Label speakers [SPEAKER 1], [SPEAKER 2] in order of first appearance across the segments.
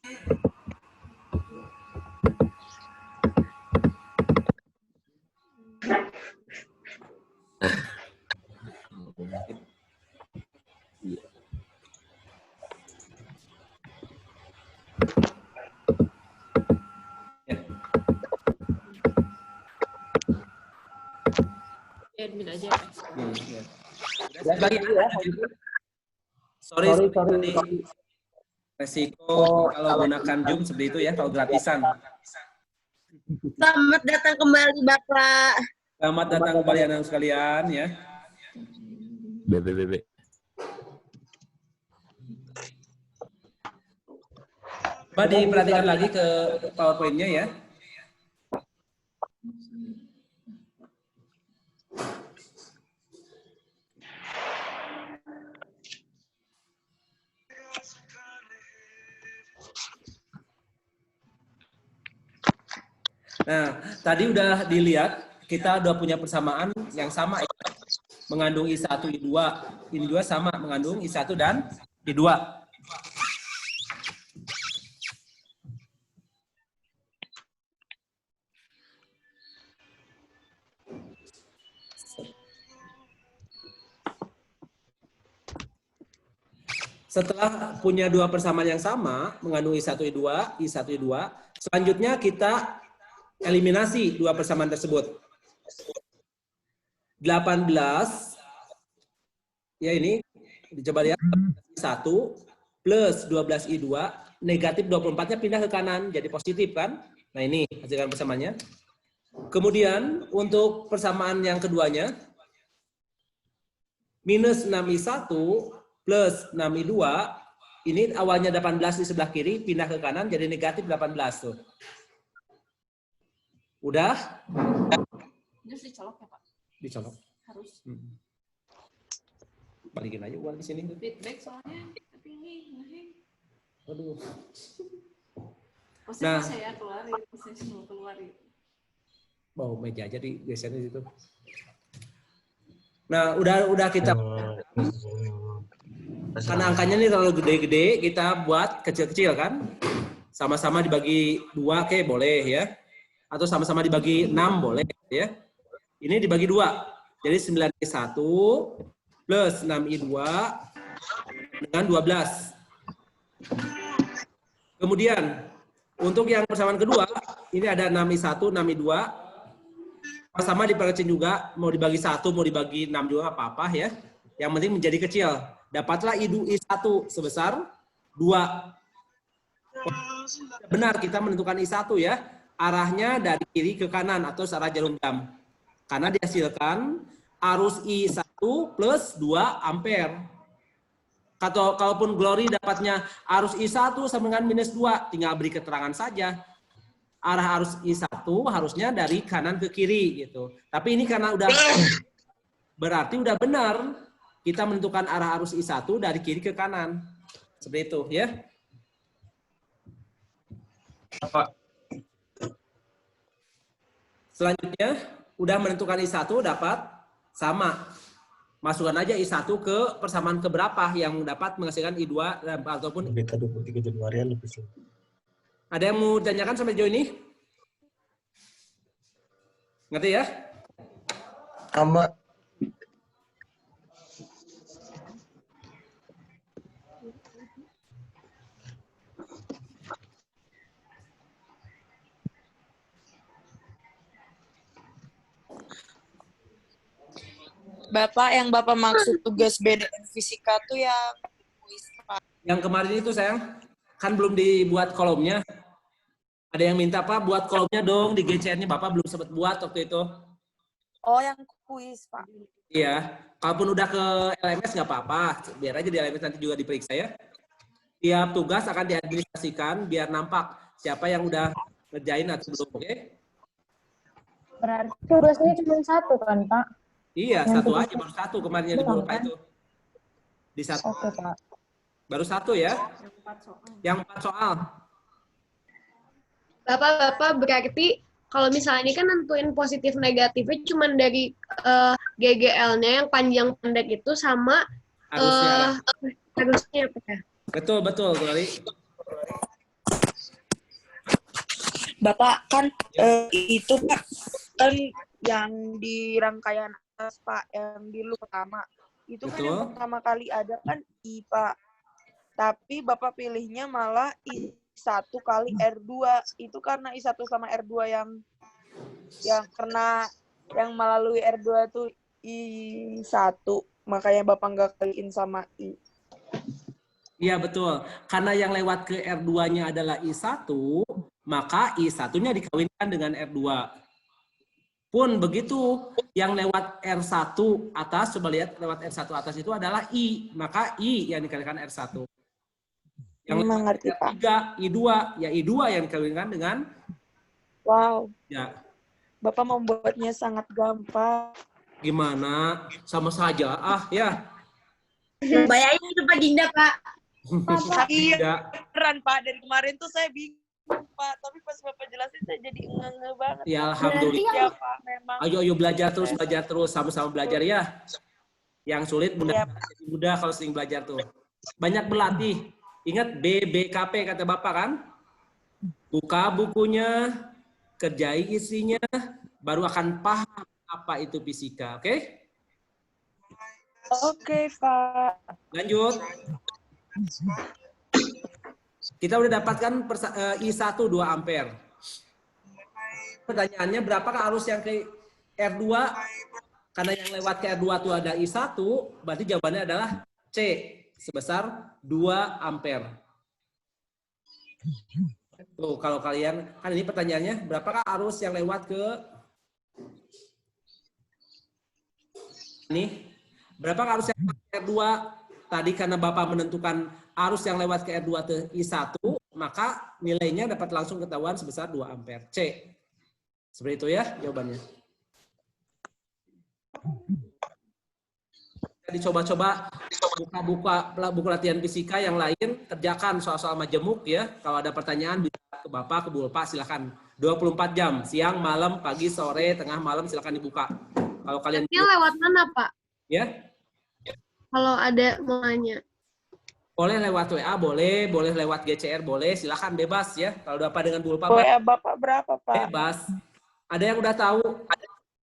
[SPEAKER 1] Admin aja.
[SPEAKER 2] Ya. Bagi ya. Sorry. Resiko kalau gunakan Zoom seperti itu ya, kalau gratisan.
[SPEAKER 3] Selamat datang kembali Bapak.
[SPEAKER 2] Selamat datang kembali anak sekalian ya.
[SPEAKER 4] BBBB.
[SPEAKER 2] Coba diperhatikan lagi ke PowerPoint-nya ya. Nah, tadi udah dilihat, kita udah punya persamaan yang sama ya. Mengandung I1, I2. I2 sama, mengandung I1 dan I2. Setelah punya dua persamaan yang sama, mengandung I1, I2, I1, I2, selanjutnya kita eliminasi dua persamaan tersebut. 18, ya ini, dicoba lihat, I1 plus 12I2, negatif 24-nya pindah ke kanan, jadi positif kan? Nah ini, hasilkan persamaannya. Kemudian, untuk persamaan yang keduanya, minus 6I1 plus 6I2, ini awalnya 18 di sebelah kiri, pindah ke kanan, jadi negatif 18 tuh. Udah?
[SPEAKER 1] Terus dicolok ya Pak?
[SPEAKER 2] Dicolok.
[SPEAKER 1] Harus.
[SPEAKER 2] Balikin aja uang di sini.
[SPEAKER 1] Feedback soalnya, tapi ini ngeheng.
[SPEAKER 2] Aduh.
[SPEAKER 1] Maksudnya saya keluarin, saya semua keluarin.
[SPEAKER 2] Bawa meja aja di geser di situ. Nah, udah kita. Karena angkanya ini terlalu gede-gede, kita buat kecil-kecil kan? Sama-sama dibagi 2, oke, boleh ya. Atau sama-sama dibagi 6, boleh ya. Ini dibagi 2. Jadi 9I1 plus 6I2 dengan 12. Kemudian, untuk yang persamaan kedua, ini ada 6I1, 6I2. Sama diperkecil juga, mau dibagi 1, mau dibagi 6 juga apa-apa ya. Yang penting menjadi kecil. Dapatlah I1 sebesar 2. Benar, kita menentukan I1 ya. Arahnya dari kiri ke kanan atau searah jarum jam. Karena dihasilkan arus I1 plus 2 ampere. Kalaupun Glory dapatnya arus I1 sama dengan minus 2, tinggal beri keterangan saja. Arah arus I1 harusnya dari kanan ke kiri gitu. Tapi ini karena udah berarti udah benar. Kita menentukan arah arus I1 dari kiri ke kanan. Seperti itu ya.
[SPEAKER 4] Pak.
[SPEAKER 2] Selanjutnya, udah menentukan I1 dapat sama. Masukkan aja I1 ke persamaan keberapa yang dapat menghasilkan I2 ataupun
[SPEAKER 5] Beta 23 Januari lebih sih.
[SPEAKER 2] Ada yang mau tanyakan sampai sejauh ini? Ngerti ya?
[SPEAKER 5] Sama.
[SPEAKER 6] Bapak, yang Bapak maksud tugas BDN fisika tuh ya
[SPEAKER 2] Yang kemarin itu sayang, kan belum dibuat kolomnya. Ada yang minta Pak buat kolomnya dong di GCN-nya, Bapak belum sempat buat waktu itu.
[SPEAKER 6] Oh, yang kuis, Pak.
[SPEAKER 2] Iya, kalaupun udah ke LMS nggak apa-apa, biar aja di LMS nanti juga diperiksa ya. Tiap tugas akan diadministrasikan biar nampak siapa yang udah ngerjain atau belum, oke?
[SPEAKER 7] Berarti tugasnya cuma 1 kan, Pak?
[SPEAKER 2] Iya, satu aja, baru satu kemarin yang di Bapak itu. Di satu.
[SPEAKER 7] Oke, Pak.
[SPEAKER 2] Baru satu ya. Yang 4 soal.
[SPEAKER 3] Bapak berarti kalau misalnya ini kan nentuin positif negatifnya cuma dari GGL-nya yang panjang pendek itu sama
[SPEAKER 2] Harusnya.
[SPEAKER 3] harusnya apa ya?
[SPEAKER 2] Betul, Glory.
[SPEAKER 6] Bapak kan itu Pak kan yang di rangkaian atas Pak yang di lu pertama itu kan yang
[SPEAKER 2] Betul.
[SPEAKER 6] pertama kali ada kan I Pak. Tapi Bapak pilihnya malah I1 kali R2 itu karena I1 sama R2 yang karena yang melalui R2 tuh I1 makanya Bapak nggak kaliin sama I.
[SPEAKER 2] Iya betul. Karena yang lewat ke R2-nya adalah I1, maka I1-nya dikawinkan dengan R2. Pun begitu, yang lewat R1 atas, coba lihat lewat R1 atas itu adalah I, maka I yang dikalikan R1. Yang lewat
[SPEAKER 6] Mengerti, Pak.
[SPEAKER 2] R3, I2, ya I2 yang dikawinkan dengan
[SPEAKER 6] Wow,
[SPEAKER 2] ya.
[SPEAKER 6] Bapak membuatnya sangat gampang.
[SPEAKER 2] Gimana? Sama saja. Ya.
[SPEAKER 3] Bayangin itu Pak Dinda, Pak.
[SPEAKER 6] Iya,
[SPEAKER 2] Tidak.
[SPEAKER 6] beneran Pak. Dari kemarin tuh saya bingung Pak, tapi pas Bapak jelasin saya jadi ngeh banget.
[SPEAKER 2] Ya alhamdulillah.
[SPEAKER 6] Ya Pak, memang.
[SPEAKER 2] Ayo belajar terus, sama-sama belajar ya. Yang sulit mudah
[SPEAKER 6] Iya,
[SPEAKER 2] jadi mudah kalau sering belajar tuh. Banyak berlatih. Ingat BBKP kata Bapak kan? Buka bukunya, kerjai isinya, baru akan paham apa itu fisika, oke?
[SPEAKER 6] Oke, Pak.
[SPEAKER 2] Lanjut. Kita udah dapatkan I1 2 ampere. Pertanyaannya berapakah arus yang ke R2? Karena yang lewat ke R2 itu ada I1, berarti jawabannya adalah C sebesar 2 ampere. Tuh, kalau kalian, kan ini pertanyaannya, berapakah arus yang lewat ke ini? Berapakah arus yang lewat ke R2? Tadi karena Bapak menentukan arus yang lewat ke R2 ke I1, maka nilainya dapat langsung ketahuan sebesar 2 ampere. C. Seperti itu ya jawabannya. Dicoba-coba buka buku latihan fisika yang lain, kerjakan soal-soal majemuk ya. Kalau ada pertanyaan bisa ke Bapak, ke Bu Ulfa, silakan. 24 jam, siang, malam, pagi, sore, tengah malam silakan dibuka. Kalau kalian
[SPEAKER 3] Ini lewat mana, Pak?
[SPEAKER 2] ya,
[SPEAKER 3] Kalau ada mau nanya.
[SPEAKER 2] boleh lewat WA, boleh lewat GCR, boleh, silakan bebas ya. Kalau Bapak dengan Bu Ulfa
[SPEAKER 6] WA Bapak berapa, Pak?
[SPEAKER 2] bebas. Ada yang udah tahu?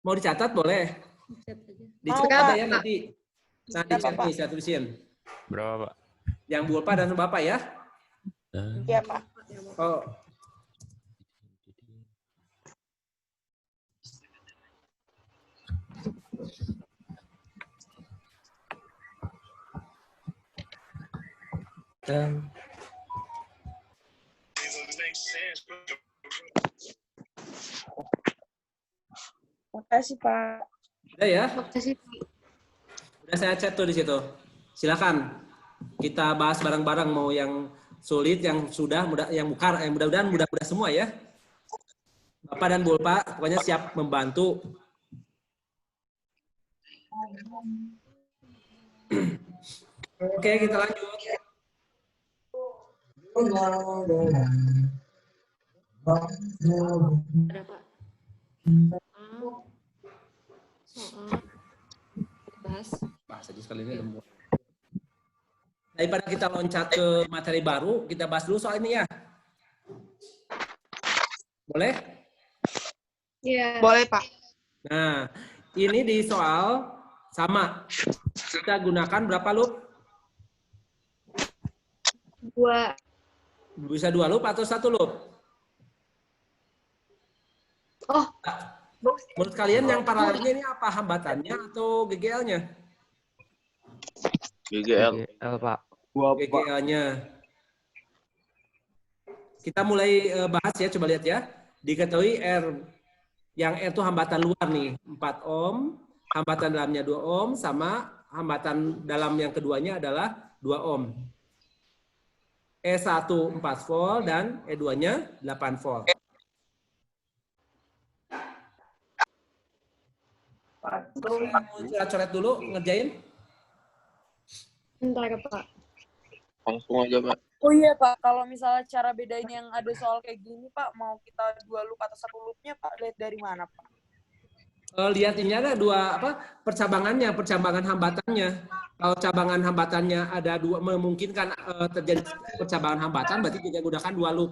[SPEAKER 2] Mau dicatat boleh?
[SPEAKER 1] Chat aja.
[SPEAKER 2] Dicatat
[SPEAKER 3] Mau,
[SPEAKER 2] ada ya nanti. Nah, di chat nih, saya tulisin.
[SPEAKER 4] Berapa, Pak?
[SPEAKER 2] Yang Bu Ulfa dan Bapak ya.
[SPEAKER 6] Iya, Pak.
[SPEAKER 2] Oh,
[SPEAKER 5] Dan
[SPEAKER 6] Makasih, Pak.
[SPEAKER 2] udah ya.
[SPEAKER 3] Makasih.
[SPEAKER 2] Udah saya chat tuh di situ. Silakan. Kita bahas bareng-bareng mau yang sulit, yang sudah, mudah, yang bukan, yang mudah-mudahan mudah-mudah semua ya. Bapak dan Bu Ulfa pokoknya siap membantu. Oke, kita lanjut.
[SPEAKER 1] Ada Pak. Soal bahas.
[SPEAKER 2] Bahas aja sekali ini lembut. Daripada kita loncat ke materi baru, kita bahas dulu soal ini ya. Boleh?
[SPEAKER 3] Iya.
[SPEAKER 6] Boleh, Pak.
[SPEAKER 2] Nah, ini di soal sama. Kita gunakan berapa loop?
[SPEAKER 3] 2.
[SPEAKER 2] Bisa 2 loop atau 1 loop?
[SPEAKER 3] Oh,
[SPEAKER 2] Menurut kalian yang paralelnya ini apa? Hambatannya atau GGL-nya?
[SPEAKER 4] GGL, Pak.
[SPEAKER 2] GGL-nya. Kita mulai bahas ya, coba lihat ya. Diketahui R, yang R itu hambatan luar nih, 4 ohm, hambatan dalamnya 2 ohm, sama hambatan dalam yang keduanya adalah 2 ohm. E1 4 volt dan E2-nya 8 volt. Coret dulu, ngerjain.
[SPEAKER 3] bentar, Pak.
[SPEAKER 4] Langsung aja, Pak.
[SPEAKER 6] Oh iya, Pak. Kalau misalnya cara bedain yang ada soal kayak gini, Pak, mau kita 2 loop atau 1 loopnya, Pak, lihat dari mana, Pak?
[SPEAKER 2] Lihat ini ada 2 percabangannya, percabangan hambatannya. Kalau cabangan hambatannya ada 2 memungkinkan terjadi percabangan hambatan, berarti kita gunakan 2 loop.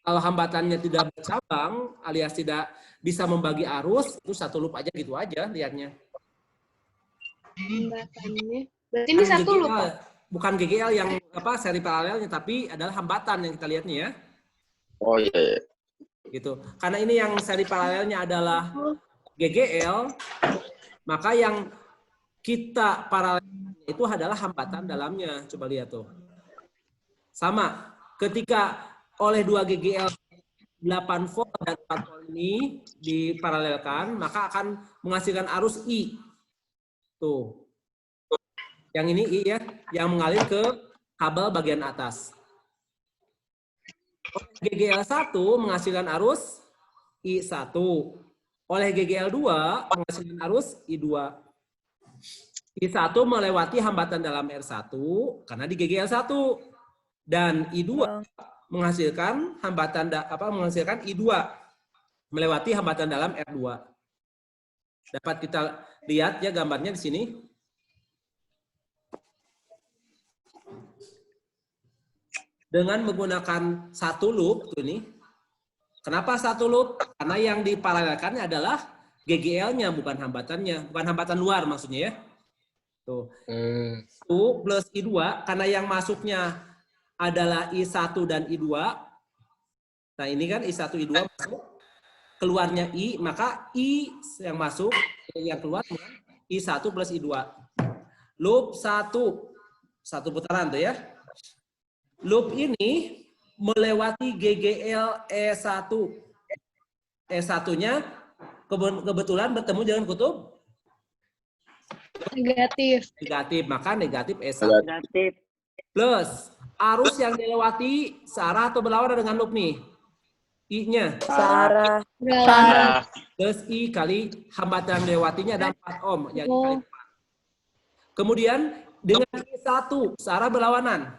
[SPEAKER 2] Kalau hambatannya tidak bercabang alias tidak bisa membagi arus, itu satu loop aja gitu aja lihatnya.
[SPEAKER 3] Hambatannya. Berarti ini satu loop, Pak?
[SPEAKER 2] Bukan GGL yang seri paralelnya, tapi adalah hambatan yang kita lihatnya ya.
[SPEAKER 4] Oh iya. Iya.
[SPEAKER 2] Gitu. Karena ini yang seri paralelnya adalah GGL, maka yang kita paralel itu adalah hambatan dalamnya. Coba lihat tuh. Sama, ketika oleh 2 GGL 8 volt dan 4 volt ini diparalelkan, maka akan menghasilkan arus I. Tuh. Yang ini I ya, yang mengalir ke kabel bagian atas. GGL 1 menghasilkan arus I1. Oleh GGL 2 menghasilkan arus I2. I1 melewati hambatan dalam R1 karena di GGL 1. Dan I2 menghasilkan menghasilkan I2 melewati hambatan dalam R2. Dapat kita lihat ya gambarnya di sini. Dengan menggunakan satu loop tuh nih. Kenapa satu loop? Karena yang diparalelkannya adalah GGL-nya bukan hambatannya, bukan hambatan luar maksudnya ya. Tuh. U plus I2 karena yang masuknya adalah I1 dan I2. Nah, ini kan I1 I2 masuk, keluarnya I, maka I yang masuk yang keluar I1 plus I2. Loop 1 putaran tuh ya. Loop ini melewati GGL E1. E1-nya kebetulan bertemu dengan kutub
[SPEAKER 3] Negatif.
[SPEAKER 2] negatif, maka negatif E1.
[SPEAKER 6] Negatif.
[SPEAKER 2] Plus arus yang dilewati searah atau berlawanan dengan loop nih. I-nya.
[SPEAKER 6] Sarah.
[SPEAKER 3] Berlawanan.
[SPEAKER 2] Plus I kali hambatan melewatinya ada 4 ohm. Yang dikali 4. Kemudian dengan I1 searah berlawanan.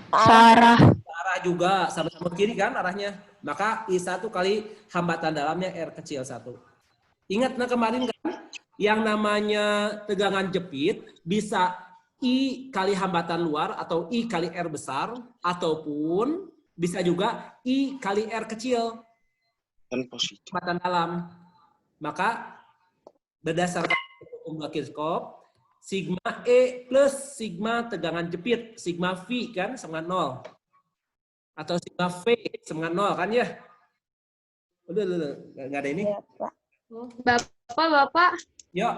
[SPEAKER 7] Sarah.
[SPEAKER 2] Arah juga sama-sama kiri kan arahnya. Maka I1 kali hambatan dalamnya R kecil 1. Ingat kemarin kan yang namanya tegangan jepit bisa I kali hambatan luar atau I kali R besar ataupun bisa juga I kali R kecil.
[SPEAKER 4] Dan positif.
[SPEAKER 2] Hambatan dalam. Maka berdasarkan hukum Kirchhoff, sigma E plus sigma tegangan jepit, sigma V kan sama 0. Atau sigma V sama 0 kan ya? Udah, nggak ada ini.
[SPEAKER 3] Bapak,
[SPEAKER 2] Yuk.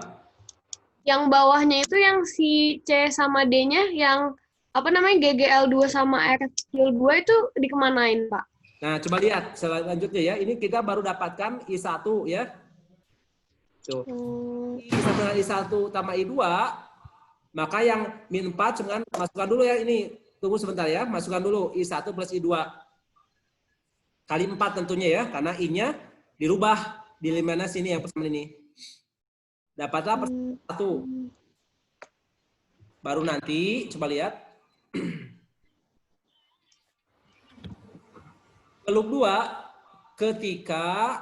[SPEAKER 3] yang bawahnya itu yang si C sama D-nya yang GGL 2 sama R kecil 2 itu dikemanain, Pak?
[SPEAKER 2] Nah, coba lihat selanjutnya ya. Ini kita baru dapatkan I1 ya. Tuh. I1 dengan I1 tambah I2, maka yang min 4 dengan masukkan dulu ya ini. Tunggu sebentar ya, masukkan dulu I1 plus I2. Kali 4 tentunya ya, karena I-nya dirubah di mana sini yang persamaan ini. Dapatlah satu. Baru nanti, coba lihat. Loop 2, ketika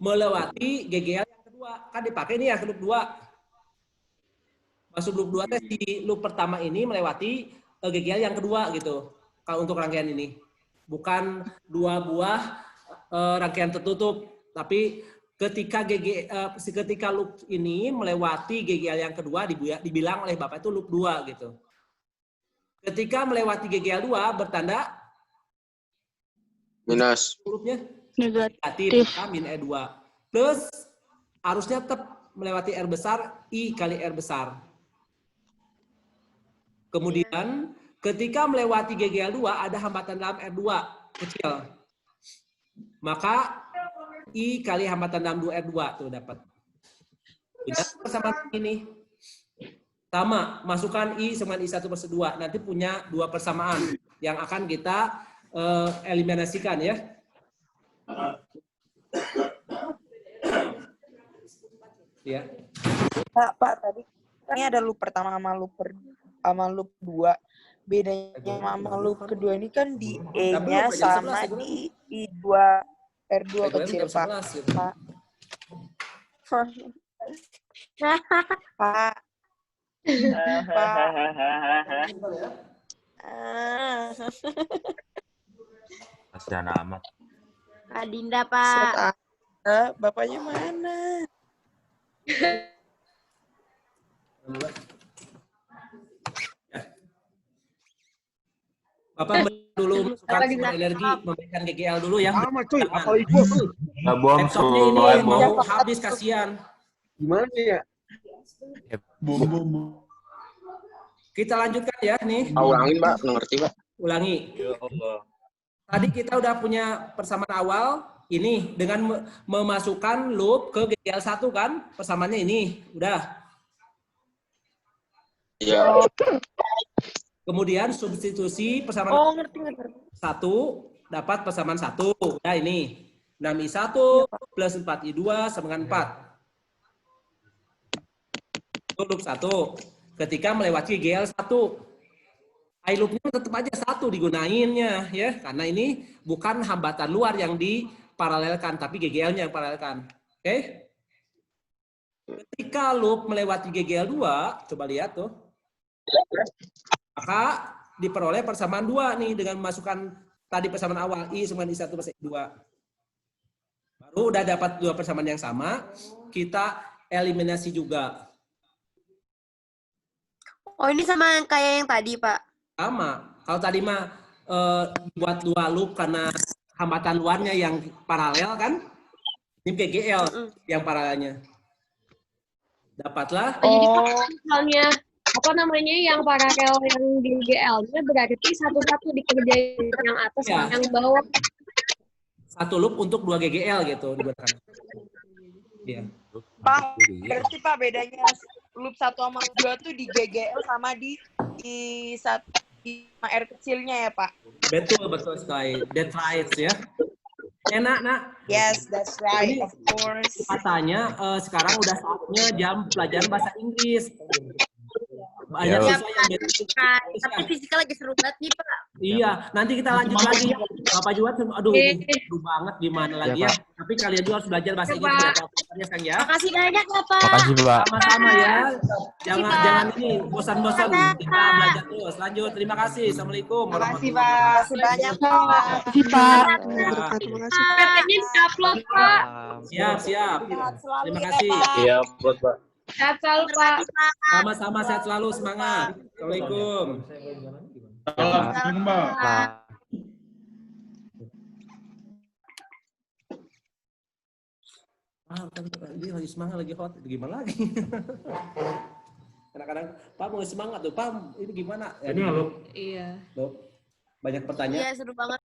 [SPEAKER 2] melewati GGL yang kedua. Kan dipakai nih ya loop 2. Masuk loop 2, di loop pertama ini melewati GGL yang kedua gitu. Kalau untuk rangkaian ini. Bukan 2 buah rangkaian tertutup. Tapi ketika loop ini melewati GGL yang kedua dibilang oleh Bapak itu loop 2 gitu. Ketika melewati GGL 2 bertanda
[SPEAKER 4] Minus.
[SPEAKER 2] loopnya
[SPEAKER 7] Negatif.
[SPEAKER 2] maka min E2. Plus arusnya tetap melewati R besar, I kali R besar. Kemudian ketika melewati GGL 2 ada hambatan dalam R2 kecil. Maka I kali hambatan dalam 2R2 tuh dapat. Tidak sama ini. Sama, masukkan I sama I1 per 2. Nanti punya 2 persamaan yang akan kita eliminasikan ya. Ya.
[SPEAKER 6] Pak, tadi ini ada loop pertama sama loop 2. Bedanya sama loop kedua ini kan di E-nya sama di I2 R2 kecil, Pak. Pak. Pak. Pak. Ah,
[SPEAKER 8] Kasihan amat.
[SPEAKER 9] Kak Dinda,
[SPEAKER 6] set
[SPEAKER 9] Pak.
[SPEAKER 6] ada. Bapaknya mana?
[SPEAKER 2] Bapak dulu masukkan
[SPEAKER 3] Bapak
[SPEAKER 2] sumber
[SPEAKER 3] bisa
[SPEAKER 2] energi, memberikan GGL dulu ya.
[SPEAKER 5] Sama cuy,
[SPEAKER 2] Jangan.
[SPEAKER 5] apa itu?
[SPEAKER 8] Ya bom,
[SPEAKER 2] Laptopnya ini
[SPEAKER 8] Soe, bom.
[SPEAKER 2] mau habis, kasihan.
[SPEAKER 5] Gimana nih ya?
[SPEAKER 8] Bom.
[SPEAKER 2] Kita lanjutkan ya nih.
[SPEAKER 4] Ulangin, Mbak. Ngerti, Mbak.
[SPEAKER 2] Ulangi.
[SPEAKER 8] Ya Allah.
[SPEAKER 2] Tadi kita udah punya persamaan awal ini dengan memasukkan loop ke GGL 1 kan? Persamaannya ini, udah.
[SPEAKER 4] Iya.
[SPEAKER 2] Kemudian substitusi persamaan
[SPEAKER 6] Oh, ngerti.
[SPEAKER 2] 1 dapat persamaan 1. Udah ini. 6I1 plus 4I2 sama dengan 4. Itu loop 1. Ketika melewati GGL 1. I loop-nya tetap aja 1 digunainnya ya, karena ini bukan hambatan luar yang diparalelkan, tapi GGL-nya yang paralelkan. Oke? Ketika loop melewati GGL 2, coba lihat tuh. Maka diperoleh persamaan 2 nih dengan memasukkan tadi persamaan awal I sama I1 plus I2. Baru udah dapat 2 persamaan yang sama, kita eliminasi juga.
[SPEAKER 9] Oh, ini sama kayak yang tadi, Pak.
[SPEAKER 2] Sama. Kalau tadi mah buat 2 loop karena hambatan luarnya yang paralel kan? Ini GGL yang paralelnya. Dapatlah.
[SPEAKER 3] Jadi kalau misalnya apa namanya yang paralel yang di GL-nya berarti satu-satu dikerjain yang atas
[SPEAKER 2] Ya.
[SPEAKER 3] sama yang bawah.
[SPEAKER 2] 1 loop untuk 2 GGL gitu digunakan. Iya.
[SPEAKER 6] Pak, berarti Pak bedanya loop 1 sama 2 tuh di GGL sama di I1 sama R kecilnya ya, Pak?
[SPEAKER 2] Betul sekali. That's right ya. Enak, Nak.
[SPEAKER 6] Yes, that's right, of course.
[SPEAKER 2] Katanya sekarang udah saatnya jam pelajaran bahasa Inggris. Banyak
[SPEAKER 8] Ya,
[SPEAKER 2] siswa yang
[SPEAKER 9] Tapi fisika lagi seru banget nih, Pak.
[SPEAKER 2] Iya, nanti kita lanjut lagi. Bapak Juwat, aduh ini seru banget gimana lagi ya. Tapi kalian juga harus belajar bahasa Inggris ya, Pak. Sayang ya.
[SPEAKER 9] Makasih banyak ya, Pak.
[SPEAKER 8] Makasih, Pak.
[SPEAKER 2] Sama-sama ya. Jangan ini bosan-bosan. Kita belajar terus. Lanjut. Terima kasih. Assalamualaikum
[SPEAKER 6] Makasih,
[SPEAKER 2] warahmatullahi
[SPEAKER 6] Pak.
[SPEAKER 2] wabarakatuh.
[SPEAKER 6] Sebanyak, Pak.
[SPEAKER 3] Katanya di-upload, Pak.
[SPEAKER 2] Siap.
[SPEAKER 6] Sehat selalu
[SPEAKER 2] Terima
[SPEAKER 6] ya,
[SPEAKER 2] kasih.
[SPEAKER 6] Pak.
[SPEAKER 8] Iya, buat Pak.
[SPEAKER 3] Sehat selalu, Pak.
[SPEAKER 2] Sama-sama, sehat selalu, semangat. Assalamualaikum. Dia lagi semangat, lagi hot. Gimana lagi? Kadang-kadang, Pak mau semangat tuh, Pak ini gimana? Ya,
[SPEAKER 1] Iya.
[SPEAKER 2] Loh, banyak pertanyaan.
[SPEAKER 9] Iya, seru banget.